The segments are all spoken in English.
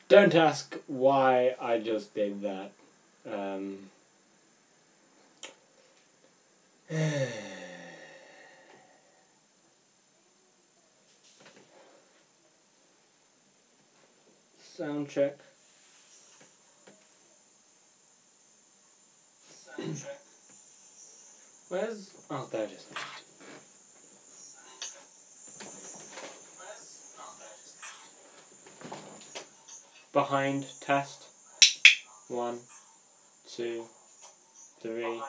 Don't ask why I just did that. Sound check. Where's... Oh, there it is. Behind test. 1, 2, 3. So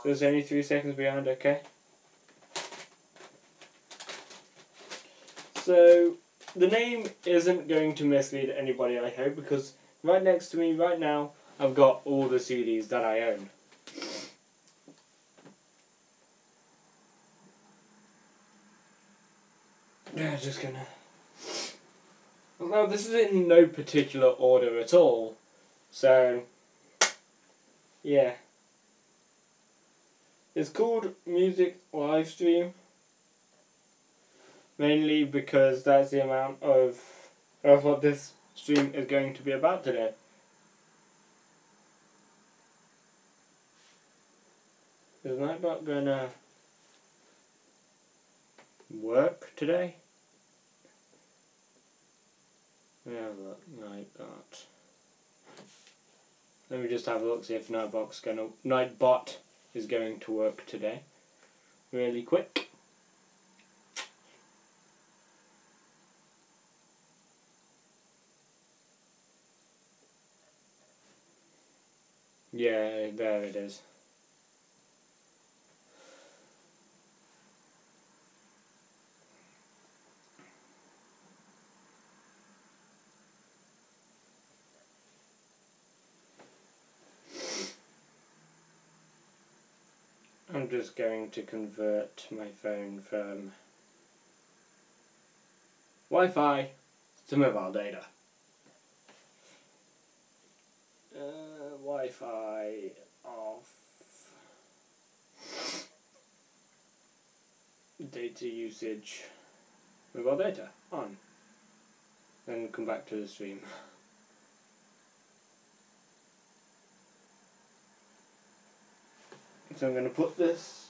there's only 3 seconds behind, okay? So the name isn't going to mislead anybody, I hope, because right next to me right now I've got all the CDs that I own. Yeah, just gonna... Well, this is in no particular order at all, so yeah. It's called Music Livestream, mainly because that's the amount of what this stream is going to be about today. Is Nightbot gonna work today? Let me have a look. Nightbot. Let me just have a look, see if Nightbot is going to work today. Really quick. Yeah, there it is. I'm just going to convert my phone from Wi-Fi to mobile data. Wi-Fi off. Data usage. Mobile data on. Then come back to the stream. So I'm going to put this.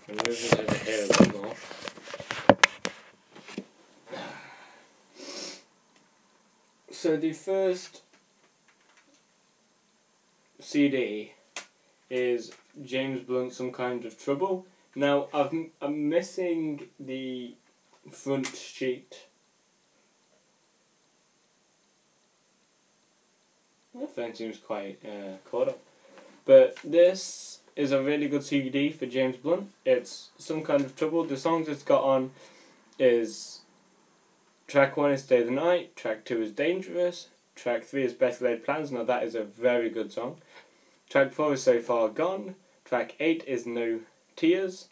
I'm moving it over here a bit more. So the first CD is James Blunt, Some Kind of Trouble. Now I'm missing the front sheet. My phone seems quite caught up. But this is a really good CD for James Blunt. It's Some Kind of Trouble. The songs it's got on is... Track 1 is Stay the Night, track 2 is Dangerous, track 3 is Better Laid Plans, now that is a very good song. Track 4 is So Far Gone, track 8 is No Tears,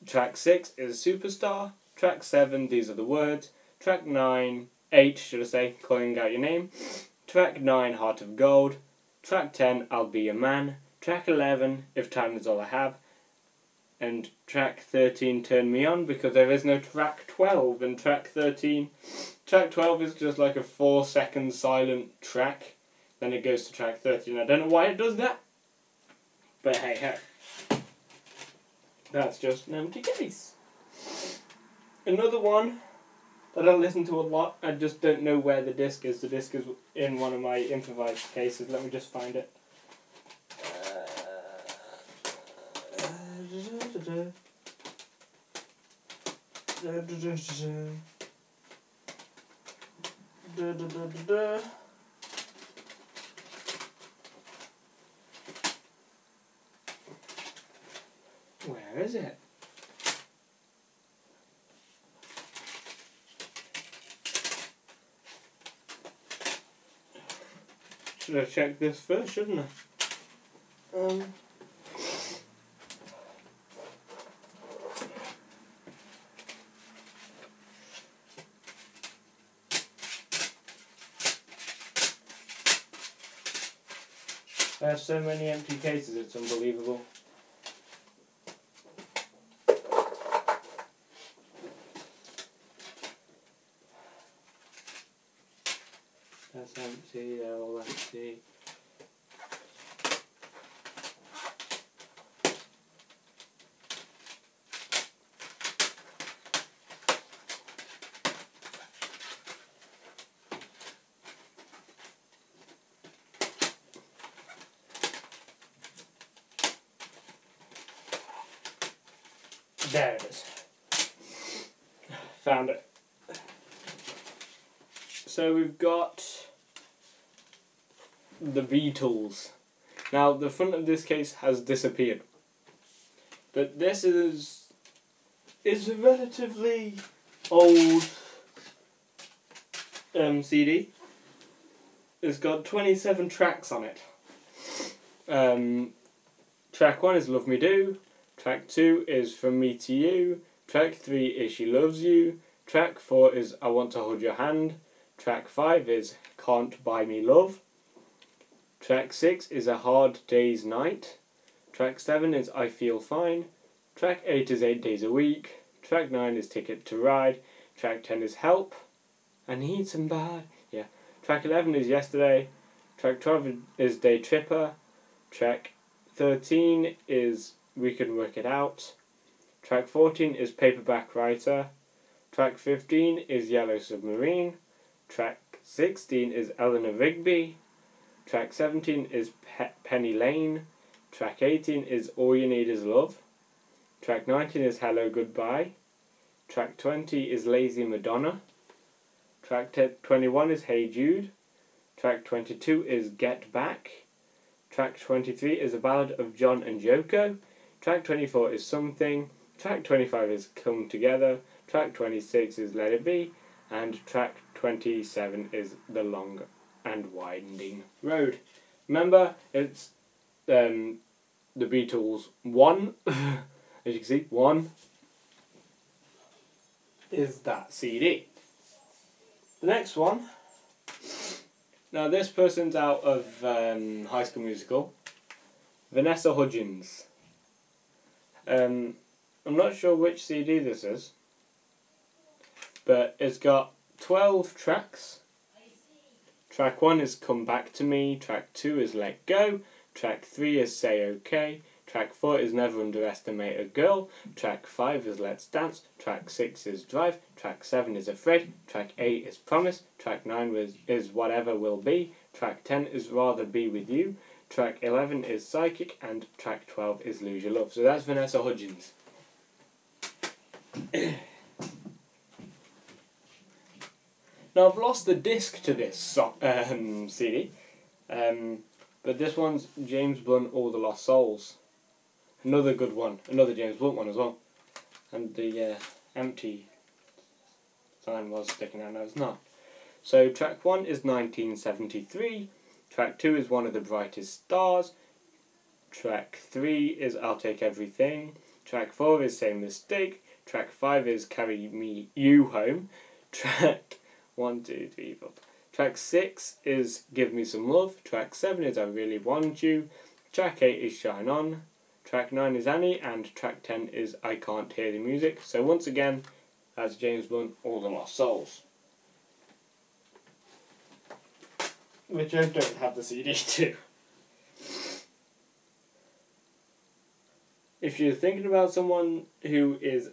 track 6 is Superstar, track 7, These Are the Words, track 8 should I say, Calling Out Your Name, track 9, Heart of Gold, track 10, I'll Be Your Man, track 11, If Time Is All I Have, and track 13, Turn Me On, because there is no track 12 in track 13. Track 12 is just like a 4-second silent track, then it goes to track 13. I don't know why it does that, but hey hey. That's just an empty case. Another one that I listen to a lot, I just don't know where the disc is. The disc is in one of my improvised cases, let me just find it. Where is it? Should I check this first, shouldn't I? There's so many empty cases, it's unbelievable. That's empty, they're all empty. There it is. Found it. So we've got the Beatles. Now the front of this case has disappeared, but this is a relatively old CD. It's got 27 tracks on it. Track 1 is Love Me Do. Track 2 is From Me to You. Track 3 is She Loves You. Track 4 is I Want to Hold Your Hand. Track 5 is Can't Buy Me Love. Track 6 is A Hard Day's Night. Track 7 is I Feel Fine. Track 8 is 8 Days a Week. Track 9 is Ticket to Ride. Track 10 is Help. I Need Somebody. Yeah. Track 11 is Yesterday. Track 12 is Day Tripper. Track 13 is We Can Work It Out. Track 14 is Paperback Writer. Track 15 is Yellow Submarine. Track 16 is Eleanor Rigby. Track 17 is Penny Lane. Track 18 is All You Need Is Love. Track 19 is Hello Goodbye. Track 20 is Lazy Madonna. Track 21 is Hey Jude. Track 22 is Get Back. Track 23 is A Ballad of John and Yoko. Track 24 is Something. Track 25 is Come Together. Track 26 is Let It Be. And track 27 is The Long and Winding Road. Remember, it's the Beatles 1. As you can see, 1 is that CD. The next one. Now this person's out of High School Musical. Vanessa Hudgens. I'm not sure which CD this is, but it's got 12 tracks. Track 1 is Come Back to Me. Track 2 is Let Go. Track 3 is Say OK. Track 4 is Never Underestimate a Girl. Track 5 is Let's Dance. Track 6 is Drive. Track 7 is Afraid. Track 8 is Promise. Track 9 is Whatever Will Be. Track 10 is Rather Be With You. Track 11 is Psychic. And track 12 is Lose Your Love. So that's Vanessa Hudgens. Now I've lost the disc to this CD. But this one's James Blunt, All the Lost Souls. Another good one. Another James Blunt one as well. And the empty sign was sticking out, now it's not. So track 1 is 1973. Track 2 is One of the Brightest Stars. Track 3 is I'll Take Everything. Track 4 is Same Mistake. Track 5 is Carry Me You Home. Track 1, 2, 3, 4. Track 6 is Give Me Some Love. Track 7 is I Really Want You. Track 8 is Shine On. Track 9 is Annie. And track 10 is I Can't Hear the Music. So once again, that's James Blunt, All the Lost Souls. Which I don't have the CD to. If you're thinking about someone who is...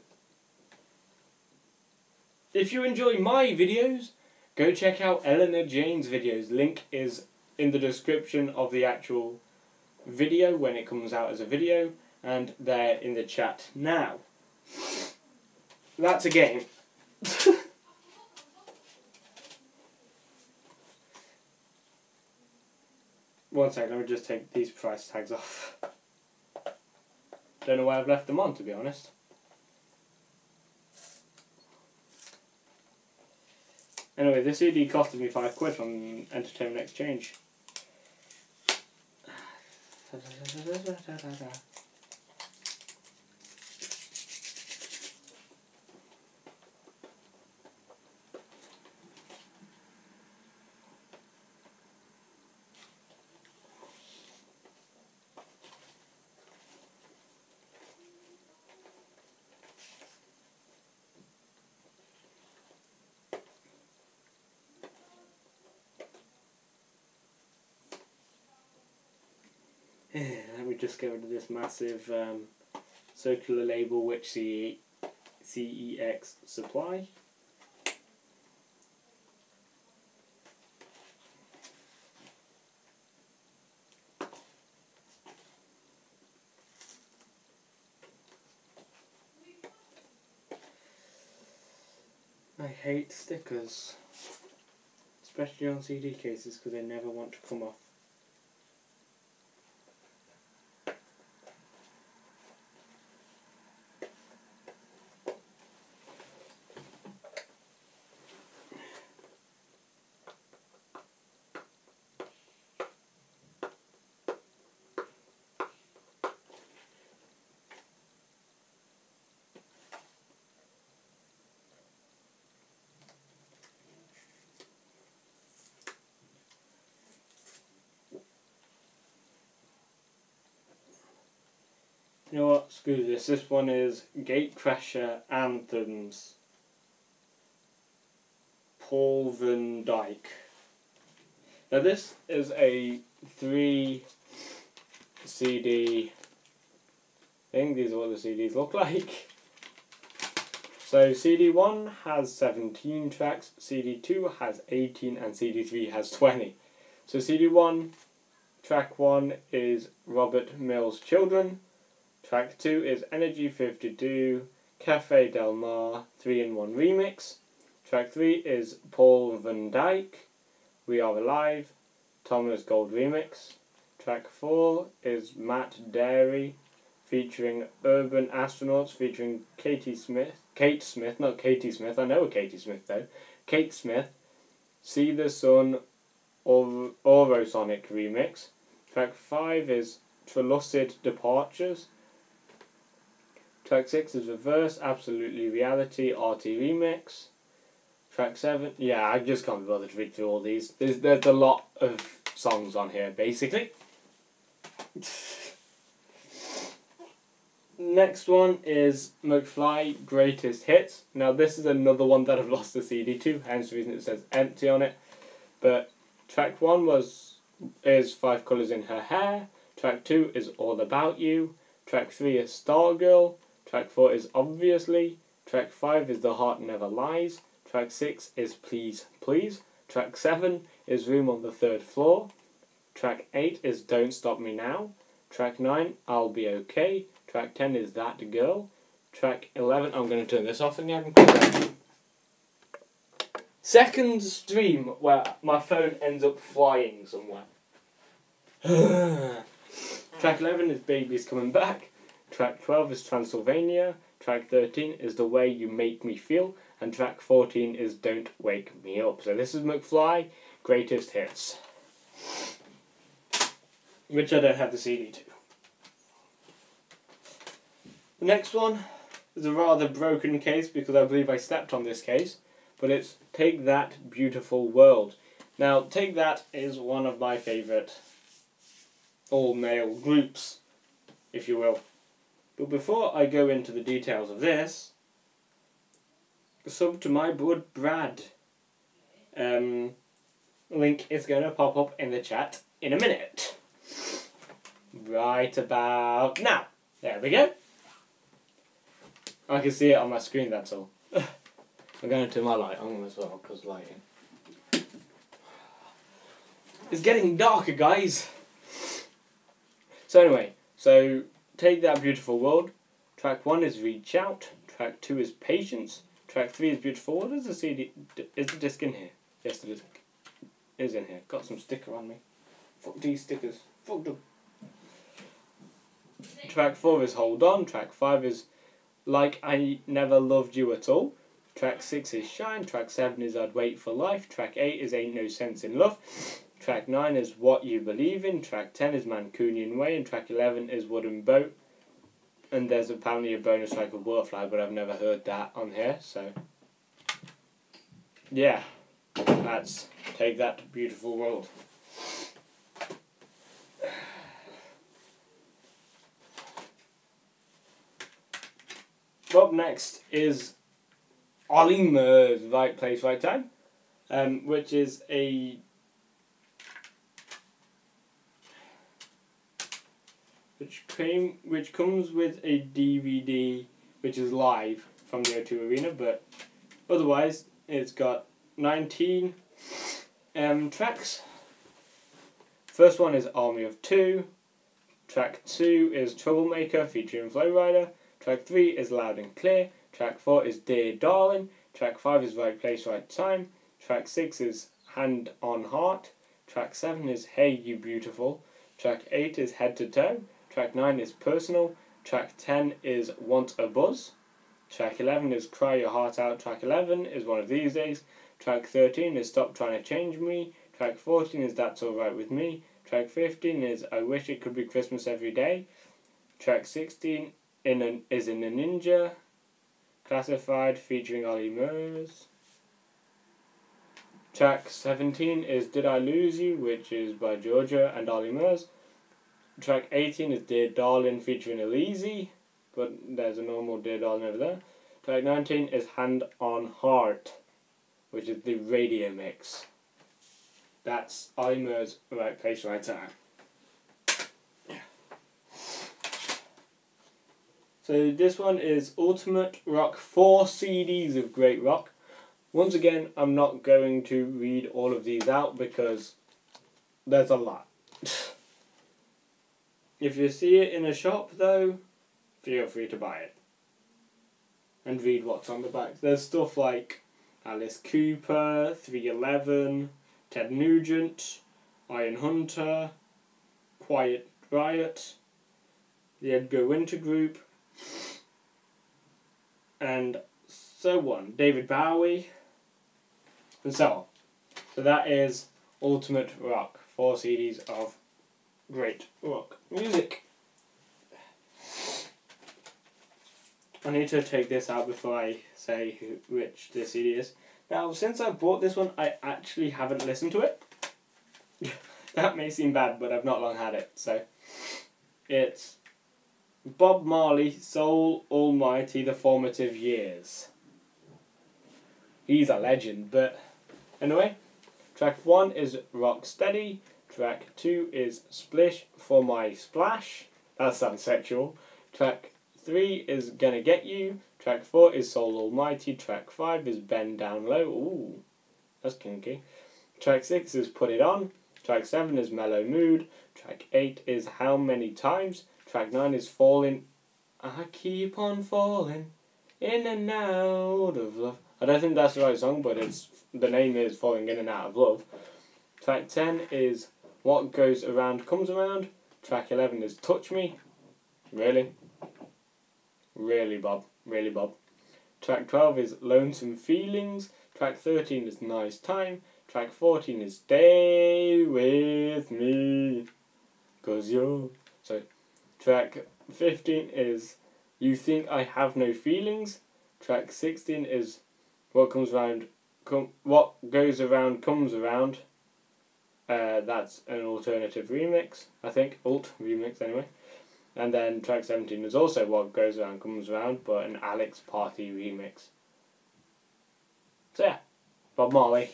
If you enjoy my videos, go check out Eleanor Jane's videos. Link is in the description of the actual video when it comes out as a video, and they're in the chat now. That's a game. One sec, let me just take these price tags off. Don't know why I've left them on, to be honest. Anyway, this CD costed me £5 from Entertainment Exchange. Let me just get rid of this massive circular label which CEX supply. I hate stickers, especially on CD cases, because they never want to come off. You know what, screw this. This one is Gatecrasher Anthems. Paul Van Dyk. Now this is a 3 CD thing. These are what the CDs look like. So CD 1 has 17 tracks, CD 2 has 18 and CD 3 has 20. So CD 1, track 1 is Robert Mills' Children. Track 2 is Energy 52, Cafe Del Mar 3-in-1 remix. Track 3 is Paul Van Dyk, We Are Alive, Thomas Gold remix. Track 4 is Matt Darey featuring Urban Astronauts featuring Kate Smith, not Katie Smith, I know a Katie Smith though. Kate Smith, See the Sun Orosonic remix. Track 5 is Trelucid Departures. Track 6 is Reverse Absolutely Reality RT remix. Track 7, yeah, I just can't be bothered to read through all these. There's a lot of songs on here, basically. Next one is McFly Greatest Hits. Now this is another one that I've lost the CD to, hence the reason it says empty on it. But track 1 is Five Colours in Her Hair. Track 2 is All About You. Track 3 is Stargirl. Track 4 is Obviously. Track 5 is The Heart Never Lies. Track 6 is Please Please. Track 7 is Room on the Third Floor. Track 8 is Don't Stop Me Now. Track 9, I'll Be Okay. Track 10 is That Girl. Track 11, I'm going to turn this off again. Second stream where my phone ends up flying somewhere. Track 11 is Baby's Coming Back. Track 12 is Transylvania. Track 13 is The Way You Make Me Feel. And track 14 is Don't Wake Me Up. So this is McFly Greatest Hits, which I don't have the CD to. The next one is a rather broken case because I believe I stepped on this case, but it's Take That Beautiful World. Now, Take That is one of my favourite all-male groups, if you will. But before I go into the details of this, sub to my bud Brad. Link is going to pop up in the chat in a minute. Right about now. There we go. I can see it on my screen, that's all. I'm going to turn my light on as well, because lighting. It's getting darker, guys. So anyway, Take That Beautiful World. Track 1 is Reach Out. Track 2 is Patience. Track 3 is Beautiful. What is the CD? Is the disc in here? Yes, the disc is in here. Got some sticker on me. Fuck these stickers. Fuck them. Track 4 is Hold On. Track 5 is Like I Never Loved You At All. Track 6 is Shine. Track 7 is I'd Wait for Life. Track 8 is Ain't No Sense in Love. Track 9 is What You Believe In. Track 10 is Mancunian Way. And track 11 is Wooden Boat. And there's apparently a bonus track of Butterfly, but I've never heard that on here, so yeah, that's Take That Beautiful World. Up next is Olimer's Right Place, Right Time, which is a which comes with a DVD which is live from the O2 Arena, but otherwise it's got 19 tracks. First one is Army of Two. Track 2 is Troublemaker featuring Flowrider. Track 3 is Loud and Clear. Track 4 is Dear Darling. Track 5 is Right Place, Right Time. Track 6 is Hand on Heart. Track 7 is Hey You Beautiful. Track 8 is Head to Toe. Track 9 is Personal. Track 10 is Want a Buzz. Track 11 is Cry Your Heart Out. Track 11 is One of These Days. Track 13 is Stop Trying to Change Me. Track 14 is That's Alright With Me. Track 15 is I Wish It Could Be Christmas Every Day. Track 16 is In a Ninja. Classified featuring Ollie Murs. Track 17 is Did I Lose You, which is by Georgia and Ollie Murs. Track 18 is Dear Darling featuring Aleezy, but there's a normal Dear Darling over there. Track 19 is Hand on Heart, which is the radio mix. That's Ollie Murs, Right Place, Right Time. So this one is Ultimate Rock, 4 CDs of great rock. Once again, I'm not going to read all of these out because there's a lot. If you see it in a shop though, feel free to buy it. And read what's on the back. There's stuff like Alice Cooper, 311, Ted Nugent, Iron Hunter, Quiet Riot, the Edgar Winter Group, and so on. David Bowie, and so on. So that is Ultimate Rock, 4 CDs of great rock music. I need to take this out before I say which this CD is. Now, since I bought this one, I actually haven't listened to it. That may seem bad, but I've not long had it. So, it's Bob Marley, Soul Almighty, The Formative Years. He's a legend, but anyway, track 1 is Rock Steady. Track 2 is Splish for My Splash. That sounds sexual. Track 3 is Gonna Get You. Track 4 is Soul Almighty. Track 5 is Bend Down Low. Ooh, that's kinky. Track 6 is Put It On. Track 7 is Mellow Mood. Track 8 is How Many Times. Track 9 is Falling. I keep on falling in and out of love. I don't think that's the right song, but the name is Falling In and Out of Love. Track 10 is What Goes Around Comes Around. Track 11 is Touch Me. Really? Really, Bob. Really, Bob. Track 12 is Lonesome Feelings. Track 13 is Nice Time. Track 14 is Stay With Me. 'Cause you're... So, track 15 is You Think I Have No Feelings. Track 16 is What Goes Around Comes Around. That's an alternative remix, I think. Alt remix, anyway. And then track 17 is also What Goes Around Comes Around, but an Alex Party remix. So yeah, Bob Marley.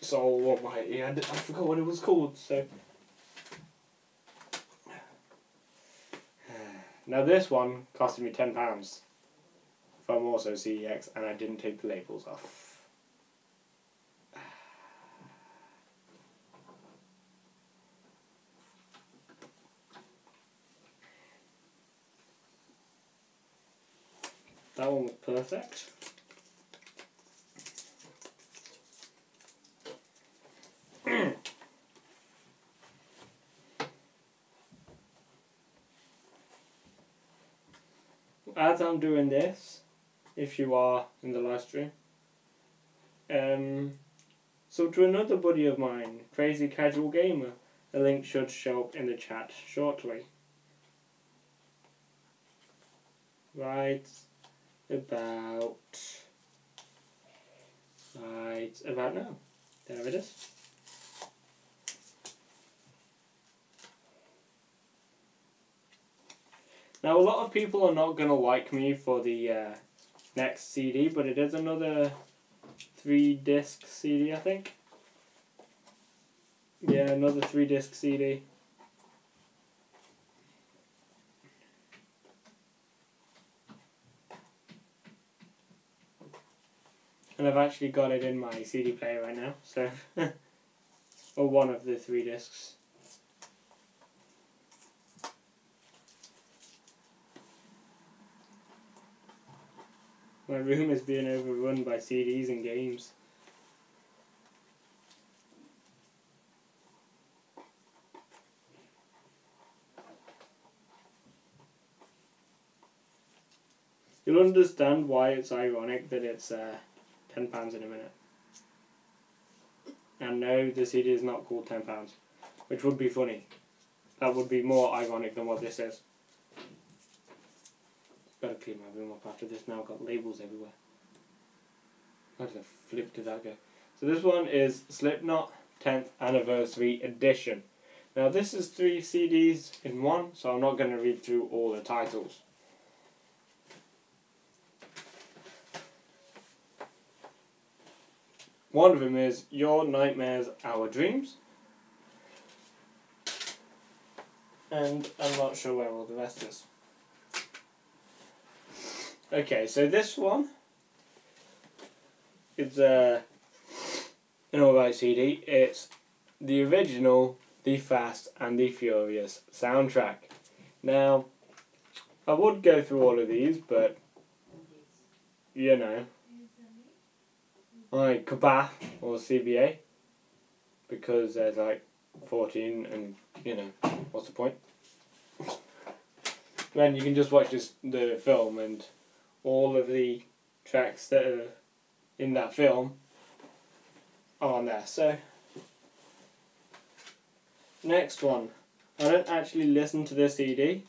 Soul Almighty, I forgot what it was called, so... Now this one costed me £10 from also CEX, and I didn't take the labels off. That one was perfect. As I'm doing this, if you are in the live stream, so to another buddy of mine, Crazy Casual Gamer, a link should show up in the chat shortly. Right about now. There it is. Now, a lot of people are not going to like me for the next CD, but it is another 3-disc CD, I think. Yeah, another 3-disc CD. And I've actually got it in my CD player right now, so or one of the 3 discs. My room is being overrun by CDs and games. You'll understand why it's ironic that it's £10 in a minute. And no, the CD is not called £10, which would be funny. That would be more ironic than what this is. Better clean my room up after this now. I've got labels everywhere. How the flip did that go? So this one is Slipknot 10th Anniversary Edition. Now this is 3 CDs in one, so I'm not going to read through all the titles. One of them is Your Nightmares, Our Dreams. And I'm not sure where all the rest is. Okay, so this one is an alright CD. It's the original The Fast and the Furious soundtrack. Now, I would go through all of these, but you know, like Kabah or CBA, because there's like 14 and you know, what's the point? Then you can just watch the film and all of the tracks that are in that film are on there. So, next one. I don't actually listen to this CD,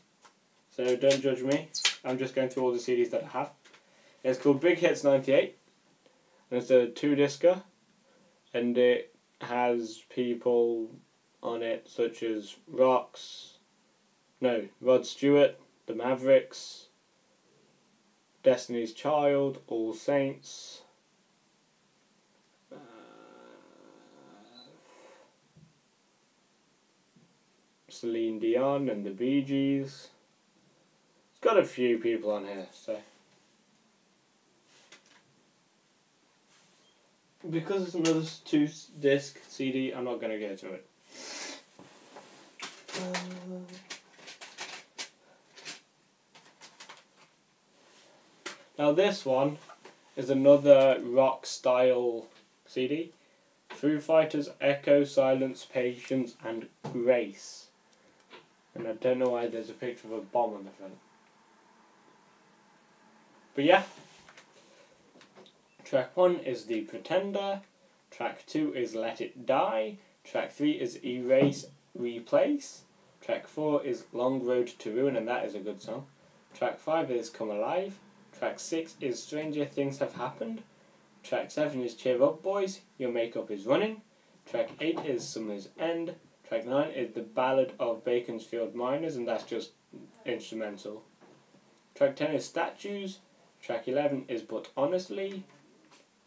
so don't judge me. I'm just going through all the CDs that I have. It's called Big Hits 98. And it's a 2-discer, and it has people on it such as Rod Stewart, The Mavericks, Destiny's Child, All Saints, Celine Dion and the Bee Gees. It's got a few people on here, so. Because it's another 2-disc CD, I'm not going to go through it. Now this one is another rock style CD. Foo Fighters, Echo, Silence, Patience and Grace. And I don't know why there's a picture of a bomb on the front. But yeah. Track 1 is The Pretender. Track 2 is Let It Die. Track 3 is Erase, Replace. Track 4 is Long Road to Ruin, and that is a good song. Track 5 is Come Alive. Track 6 is Stranger Things Have Happened. Track 7 is Cheer Up Boys, Your Makeup Is Running. Track 8 is Summer's End. Track 9 is The Ballad of Beaconsfield Miners, and that's just instrumental. Track 10 is Statues. Track 11 is But Honestly.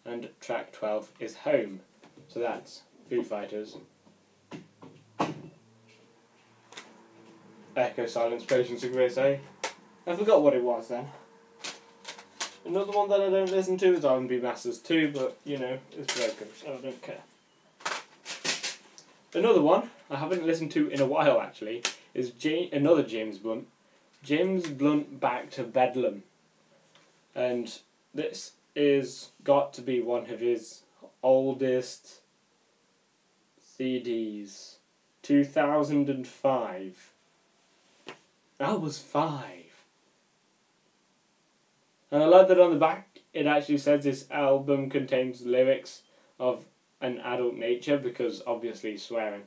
And track 12 is Home. So that's Foo Fighters, Echo, Silence, Patience and Grace, eh? I forgot what it was then. Another one that I don't listen to is R&B Masters 2, but you know, it's broken, so I don't care. Another one I haven't listened to in a while actually is another James Blunt. James Blunt Back to Bedlam. And this is got to be one of his oldest CDs. 2005. I was 5. And I like that on the back it actually says this album contains lyrics of an adult nature, because obviously swearing.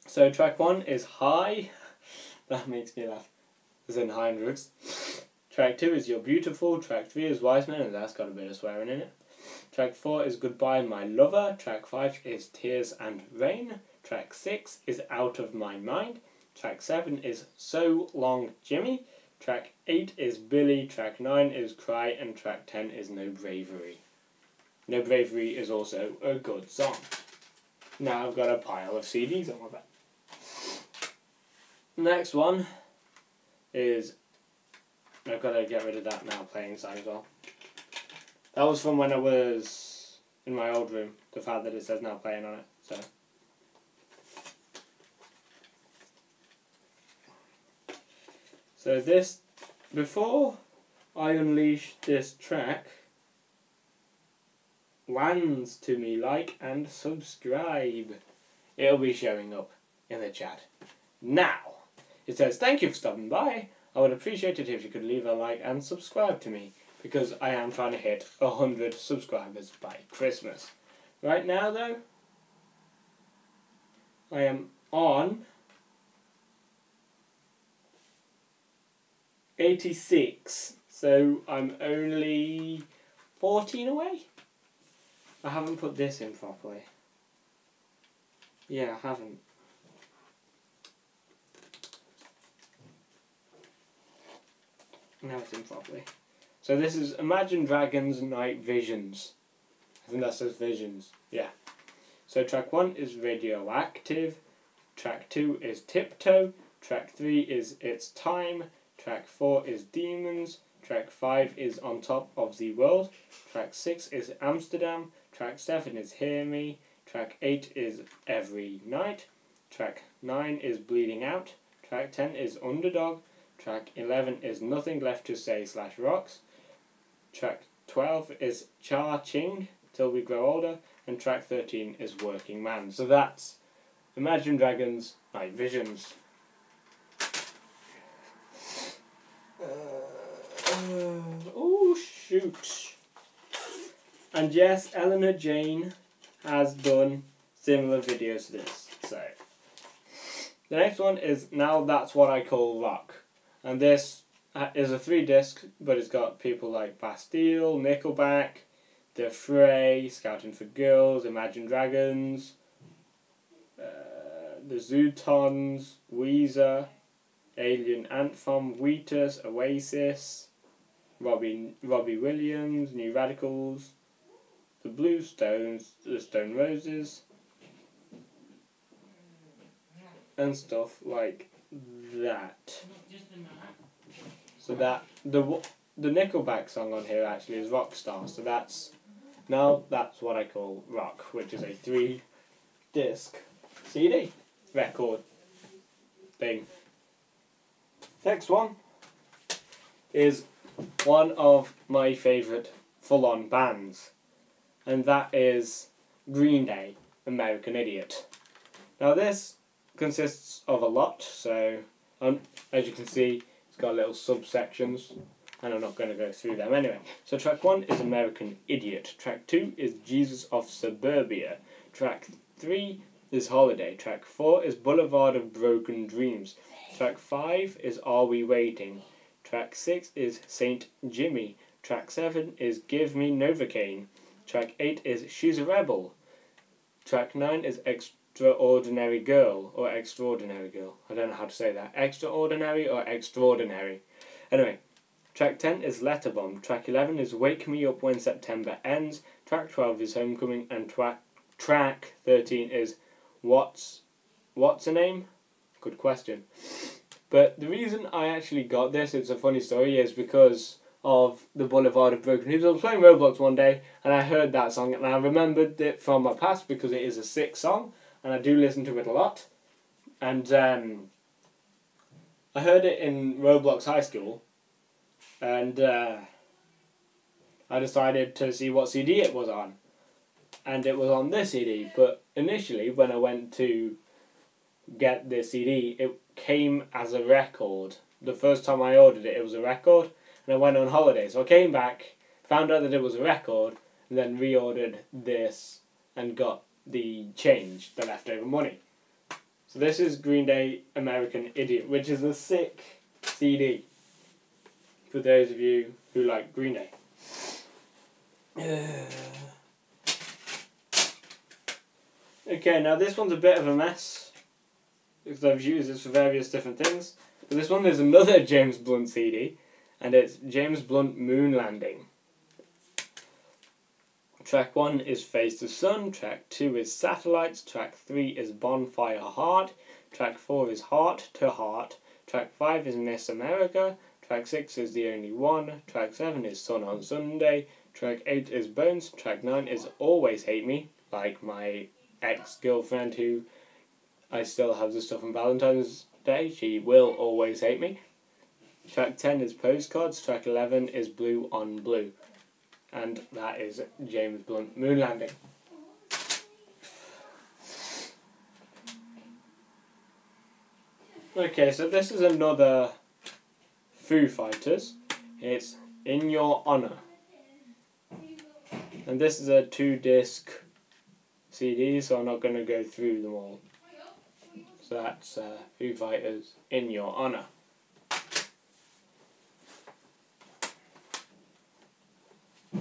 So track 1 is High. That makes me laugh. As in high and roots. Track 2 is You're Beautiful. Track 3 is Wise Men, and that's got a bit of swearing in it. Track 4 is Goodbye My Lover. Track 5 is Tears and Rain. Track 6 is Out of My Mind. Track 7 is So Long Jimmy. Track 8 is Billy. Track 9 is Cry. And track 10 is No Bravery. No Bravery is also a good song. Now I've got a pile of CDs on my bed. Next one is, I've got to get rid of that now playing sign as well. That was from when I was in my old room, the fact that it says now playing on it. So this, before I unleash this track, lands to me, like and subscribe. It'll be showing up in the chat now. It says, thank you for stopping by. I would appreciate it if you could leave a like and subscribe to me, because I am trying to hit 100 subscribers by Christmas. Right now though, I am on 86, so I'm only 14 away. I haven't put this in properly. Yeah, I haven't. Now it's in properly. So this is Imagine Dragons Night Visions. I think that says Visions. Yeah. So track 1 is Radioactive. Track 2 is Tiptoe. Track 3 is It's Time. Track 4 is Demons. Track 5 is On Top of the World. Track 6 is Amsterdam. Track 7 is Hear Me. Track 8 is Every Night. Track 9 is Bleeding Out. Track 10 is Underdog. Track 11 is Nothing Left to Say / Rocks. Track 12 is Cha Ching, Till We Grow Older. And track 13 is Working Man. So that's Imagine Dragons Night Visions. Oh shoot. And yes, Eleanor Jane has done similar videos to this. So the next one is Now That's What I Call Rock. And this is a 3-disc, but it's got people like Bastille, Nickelback, The Fray, Scouting for Girls, Imagine Dragons, the Zootons, Weezer, Alien Anthem, Wheatus, Oasis, Robbie Williams, New Radicals, the Blue Stones, the Stone Roses, and stuff like that. So that the Nickelback song on here actually is Rockstar. So that's Now That's What I Call Rock, which is a 3-disc CD record thing. Next one is one of my favourite full-on bands, and that is Green Day, American Idiot. Now this consists of a lot, so as you can see it's got little subsections and I'm not going to go through them anyway. So track 1 is American Idiot, track 2 is Jesus of Suburbia, track 3 is Holiday, track 4 is Boulevard of Broken Dreams, track 5 is Are We Waiting, track 6 is Saint Jimmy, track 7 is Give Me Novocaine, track 8 is She's a Rebel, track 9 is Extraordinary Girl, or Extraordinary Girl, I don't know how to say that, Extraordinary or Extraordinary. Anyway, track 10 is Letterbomb, track 11 is Wake Me Up When September Ends, track 12 is Homecoming, and track 13 is What's a Name? Good question. But the reason I actually got this, it's a funny story, is because of the Boulevard of Broken Dreams. I was playing Roblox one day and I heard that song and I remembered it from my past because it is a sick song and I do listen to it a lot. And I heard it in Roblox High School and I decided to see what CD it was on. And it was on this CD, but initially when I went to get this CD, it came as a record. The first time I ordered it, it was a record, and I went on holiday. So I came back, found out that it was a record, and then reordered this and got the change, the leftover money. So this is Green Day American Idiot, which is a sick CD for those of you who like Green Day. Okay, now this one's a bit of a mess because I've used this for various different things. But this one is another James Blunt CD, and it's James Blunt Moon Landing. Track 1 is Face the Sun, track 2 is Satellites, track 3 is Bonfire Heart, track 4 is Heart to Heart, track 5 is Miss America, track 6 is The Only One, track 7 is Sun on Sunday, track 8 is Bones, track 9 is Always Hate Me, like my ex-girlfriend who I still have the stuff on Valentine's Day, she will always hate me. Track 10 is Postcards, track 11 is Blue on Blue. And that is James Blunt, Moon Landing. Okay, so this is another Foo Fighters. It's In Your Honor. And this is a 2-disc CD, so I'm not going to go through them all. So that's Foo Fighters, In Your Honor.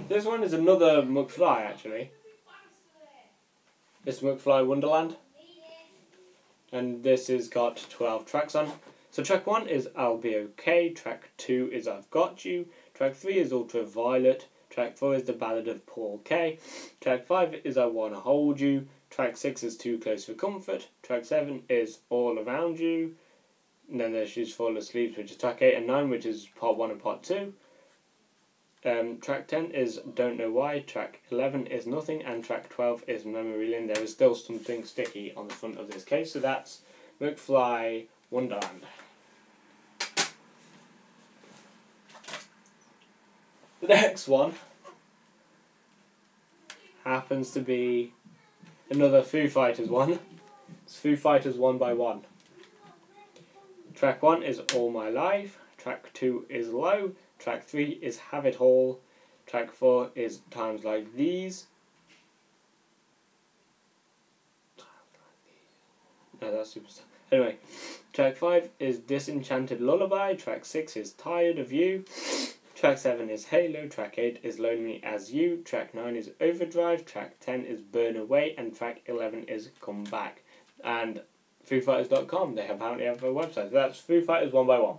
This one is another McFly, actually. It's McFly Wonderland. And this has got 12 tracks on. So track 1 is I'll Be Okay, track 2 is I've Got You, track 3 is Ultraviolet, track 4 is The Ballad of Paul Kay, track 5 is I Wanna Hold You, track 6 is Too Close for Comfort, track 7 is All Around You, and then there's She's Fall Asleep, which is track 8 and 9, which is part 1 and part 2. Track 10 is Don't Know Why, track 11 is Nothing, and track 12 is Memory Lane. There is still something sticky on the front of this case, so that's McFly Wonderland. The next one happens to be another Foo Fighters one. It's Foo Fighters One by One. Track 1 is All My Life, track 2 is Low, track 3 is Have It All, track 4 is Times Like These. No, that's Superstar. Anyway, track 5 is Disenchanted Lullaby, track 6 is Tired of You, track 7 is Halo, track 8 is Lonely As You, track 9 is Overdrive, track 10 is Burn Away, and track 11 is Come Back. And FooFighters.com, they apparently have a website. So that's Foo Fighters One by One.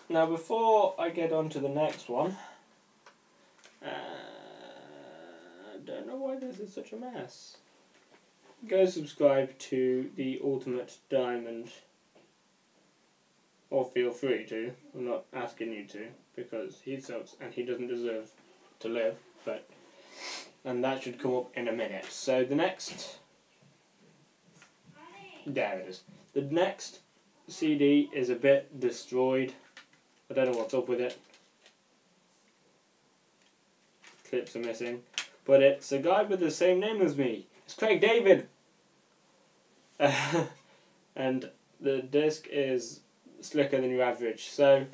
Now before I get on to the next one, I don't know why this is such a mess. Go subscribe to the Ultimate Diamond, or feel free to. I'm not asking you to, because he sucks and he doesn't deserve to live, and that should come up in a minute. So the next, there it is. The next CD is a bit destroyed. I don't know what's up with it. Clips are missing. But it's a guy with the same name as me. It's Craig David. And the disc is Slicker Than Your Average. So,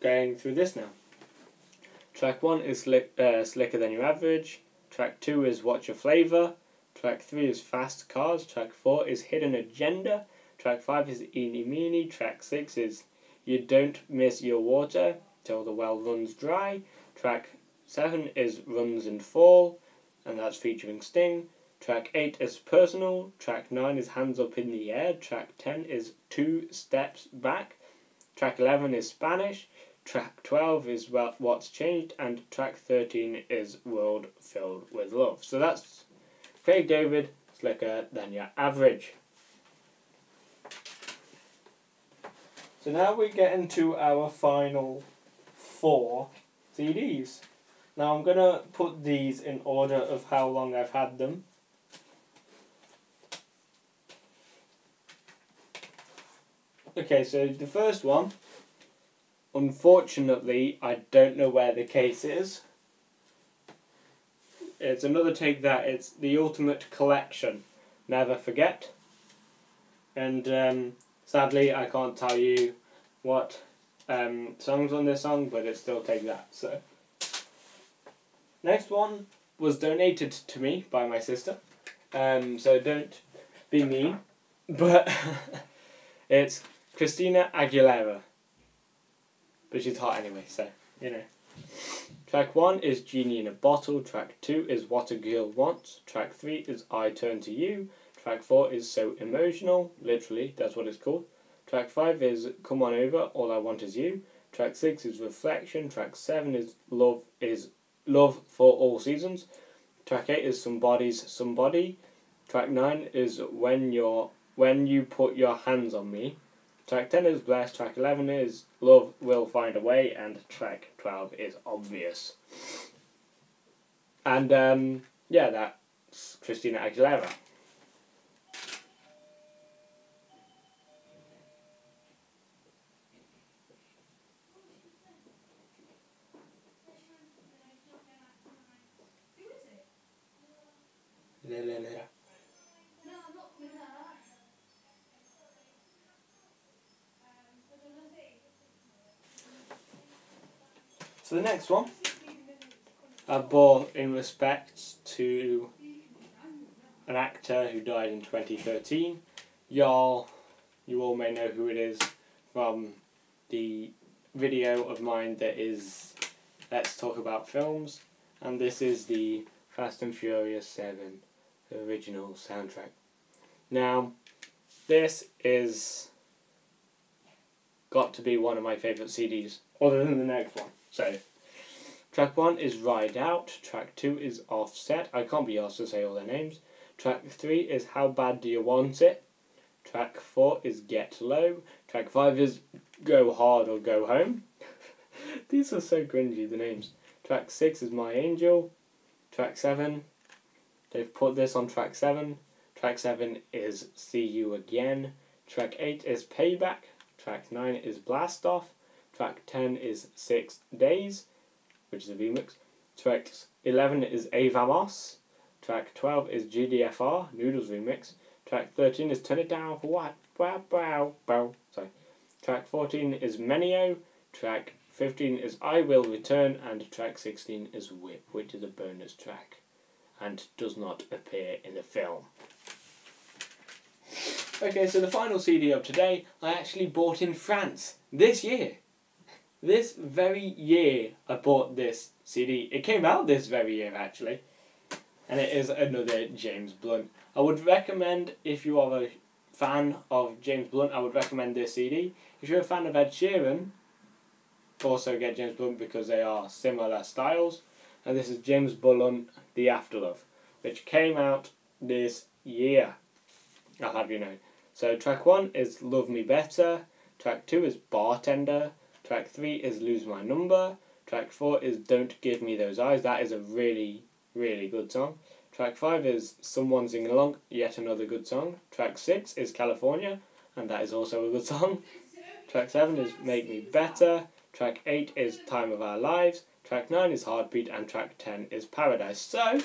going through this now. Track 1 is Slicker Than Your Average. Track 2 is What's Your Flavour. Track 3 is Fast Cars. Track 4 is Hidden Agenda. Track 5 is Eeny Meeny. Track 6 is You Don't Miss Your Water Till the Well Runs Dry. Track 7 is Runs and Fall, and that's featuring Sting. Track 8 is Personal. Track 9 is Hands Up in the Air. Track 10 is 2 Steps Back. Track 11 is Spanish. Track 12 is What's Changed, and track 13 is World Filled with Love. So that's Craig David, Slicker Than Your Average. So now we get into our final 4 CDs. Now I'm going to put these in order of how long I've had them. Okay, so the first one, unfortunately, I don't know where the case is. It's another Take That. It's the Ultimate Collection, Never Forget. And sadly, I can't tell you what songs on this song, but it's still Take That. So, next one was donated to me by my sister. So don't be mean, but it's Christina Aguilera. But she's hot anyway, so, you know. Track 1 is Genie in a Bottle. Track 2 is What a Girl Wants. Track 3 is I Turn to You. Track 4 is So Emotional. Literally, that's what it's called. Track 5 is Come On Over, All I Want Is You. Track 6 is Reflection. Track 7 is Love for All Seasons. Track 8 is Somebody's Somebody. Track 9 is When You Put Your Hands on Me. Track 10 is Blessed. Track 11 is Love Will Find a Way. And track 12 is Obvious. And yeah, that's Christina Aguilera. So the next one I bought in respect to an actor who died in 2013. You all may know who it is from the video of mine that is Let's Talk About Films, and this is the Fast and Furious 7 original soundtrack. Now, this is got to be one of my favourite CDs, other than the next one. So, track 1 is Ride Out, track 2 is Offset, I can't be asked to say all their names, track 3 is How Bad Do You Want It, track 4 is Get Low, track 5 is Go Hard or Go Home, these are so cringy, the names, track 6 is My Angel, track 7, they've put this on track 7, track 7 is See You Again, track 8 is Payback, track 9 is Blast Off, track 10 is 6 Days, which is a remix. Track 11 is Avamos. Track 12 is GDFR, Noodles remix. Track 13 is Turn It Down for What? Bow, bow, bow. Sorry. Track 14 is Menio. Track 15 is I Will Return. And track 16 is Whip, which is a bonus track and does not appear in the film. Okay, so the final CD of today I actually bought in France this year. This very year I bought this CD. It came out this very year actually. And it is another James Blunt. I would recommend, if you are a fan of James Blunt, I would recommend this CD. If you're a fan of Ed Sheeran, also get James Blunt because they are similar styles. And this is James Blunt, The Afterlove, which came out this year. I'll have you know. So track 1 is Love Me Better. Track 2 is Bartender. Track 3 is Lose My Number. Track 4 is Don't Give Me Those Eyes. That is a really, really good song. Track 5 is Someone Singing Along. Yet another good song. Track 6 is California. And that is also a good song. Track 7 is Make Me Better. Track 8 is Time of Our Lives. Track 9 is Heartbeat. And track 10 is Paradise. So,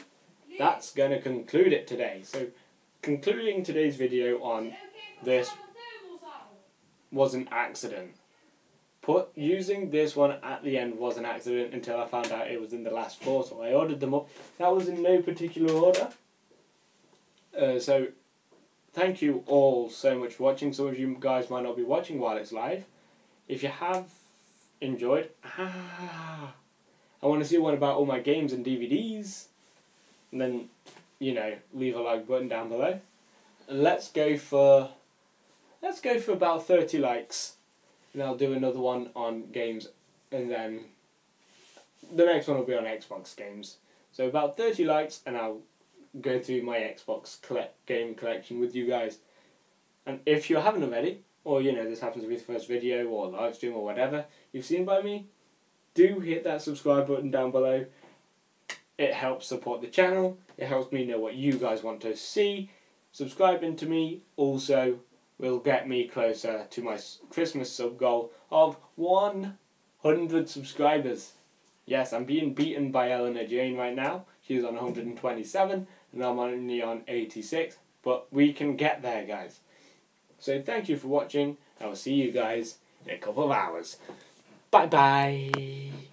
that's going to conclude it today. So, concluding today's video on this was an accident. Using this one at the end was an accident until I found out it was in the last 4, so I ordered them up. That was in no particular order. So, thank you all so much for watching. Some of you guys might not be watching while it's live. If you have enjoyed, I want to see one about all my games and DVDs. And then, you know, leave a like button down below. And let's go for about 30 likes. And I'll do another one on games, and then the next one will be on Xbox games. So about 30 likes, and I'll go through my Xbox game collection with you guys. And if you haven't already, or you know this happens to be the first video or live stream or whatever you've seen by me, do hit that subscribe button down below. It helps support the channel. It helps me know what you guys want to see. Subscribing to me also will get me closer to my Christmas sub goal of 100 subscribers. Yes, I'm being beaten by Eleanor Jane right now. She's on 127 and I'm only on 86. But we can get there, guys. So thank you for watching. I will see you guys in a couple of hours. Bye bye.